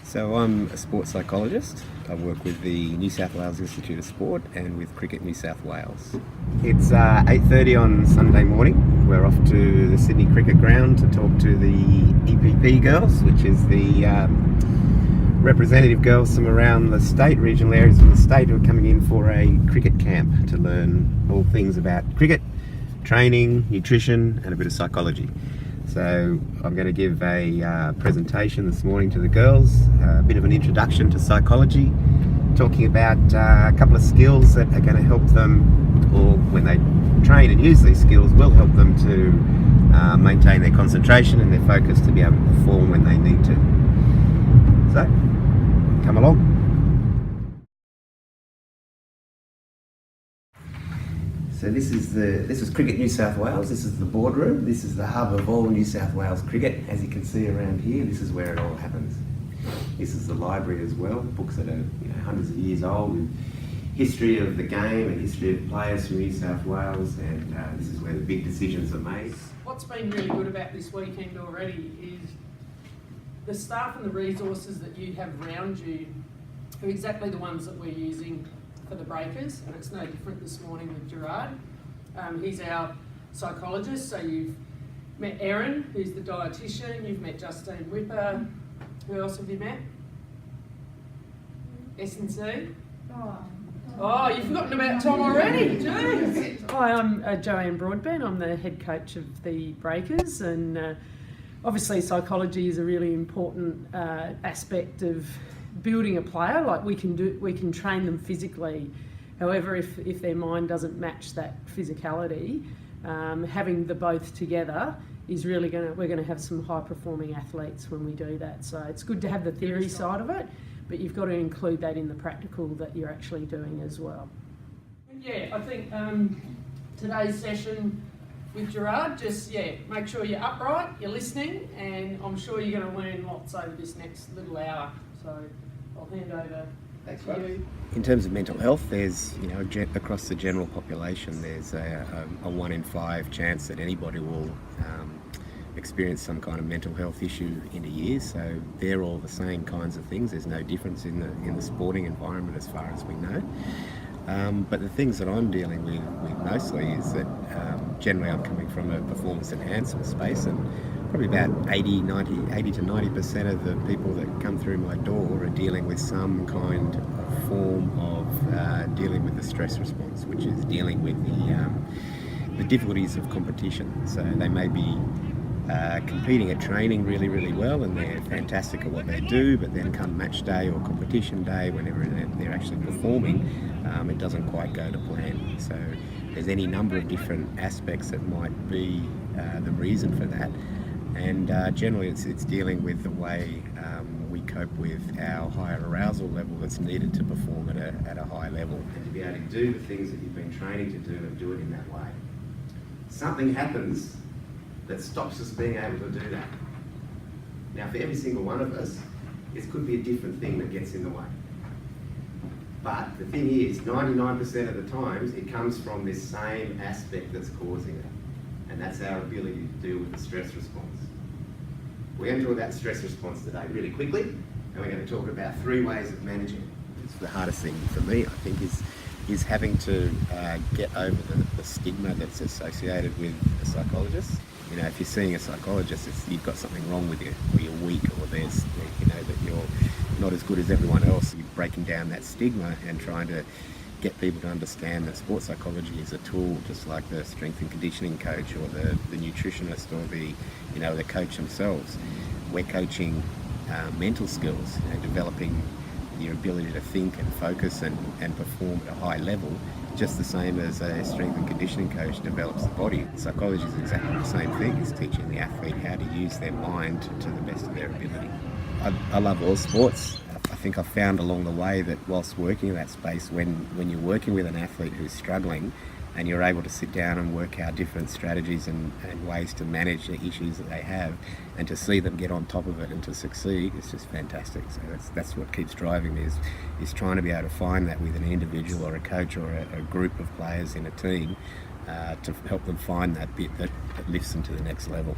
So I'm a sports psychologist. I work with the New South Wales Institute of Sport and with Cricket New South Wales. It's 8:30 on Sunday morning. We're off to the Sydney Cricket Ground to talk to the EPP girls, which is the representative girls from around the state, regional areas of the state, who are coming in for a cricket camp to learn all things about cricket, training, nutrition and a bit of psychology. So I'm going to give a presentation this morning to the girls, a bit of an introduction to psychology, talking about a couple of skills that are going to help them, or when they train and use these skills, will help them to maintain their concentration and their focus to be able to perform when they need to. So, come along. So this is Cricket New South Wales. This is the boardroom. This is the hub of all New South Wales cricket. As you can see around here, this is where it all happens. This is the library as well. Books that are hundreds of years old with history of the game and history of players from New South Wales. And this is where the big decisions are made. What's been really good about this weekend already is the staff and the resources that you have around you are exactly the ones that we're using for the breakers, and it's no different this morning with Gerard. He's our psychologist, so you've met Erin, who's the dietitian, you've met Justine Whipper. Who else have you met? S&C? Oh, you've forgotten about Tom already, jeez. Hi, I'm Joanne Broadbent. I'm the head coach of the breakers, and obviously psychology is a really important aspect of building a player. Like we can train them physically. However, if their mind doesn't match that physicality, having the both together is really we're going to have some high performing athletes when we do that. So it's good to have the theory side of it, but you've got to include that in the practical that you're actually doing as well. Yeah, I think today's session with Gerard, just make sure you're upright, you're listening, and I'm sure you're going to learn lots over this next little hour. So I'll hand over to you. In terms of mental health, there's, across the general population, there's a 1 in 5 chance that anybody will experience some kind of mental health issue in a year. So they're all the same kinds of things. There's no difference in the sporting environment as far as we know. But the things that I'm dealing with mostly is that generally I'm coming from a performance enhancement space, and probably about 80 to 90% of the people that come through my door are dealing with some kind of form of dealing with the stress response, which is dealing with the difficulties of competition. So they may be competing at training really, really well, and they're fantastic at what they do, but then come match day or competition day, whenever they're actually performing, it doesn't quite go to plan. So there's any number of different aspects that might be the reason for that. And generally it's dealing with the way we cope with our higher arousal level that's needed to perform at a high level. And to be able to do the things that you've been training to do and do it in that way. Something happens that stops us being able to do that. Now for every single one of us, it could be a different thing that gets in the way. But the thing is, 99% of the times it comes from this same aspect that's causing it. And that's our ability to deal with the stress response. We're going to talk about stress response today really quickly, and we're going to talk about 3 ways of managing it. It's the hardest thing for me, I think, is having to get over the stigma that's associated with a psychologist. If you're seeing a psychologist, you've got something wrong with you, or you're weak, or there's, that you're not as good as everyone else. You're breaking down that stigma and trying to get people to understand that sports psychology is a tool, just like the strength and conditioning coach or the nutritionist or the coach themselves. We're coaching mental skills and developing your ability to think and focus and perform at a high level, just the same as a strength and conditioning coach develops the body. Psychology is exactly the same thing. It's teaching the athlete how to use their mind to the best of their ability. I love all sports. I think I've found along the way that whilst working in that space, when you're working with an athlete who's struggling and you're able to sit down and work out different strategies and ways to manage the issues that they have, and to see them get on top of it and to succeed, it's just fantastic. So that's what keeps driving me, is trying to be able to find that with an individual or a coach or a group of players in a team to help them find that bit that lifts them to the next level.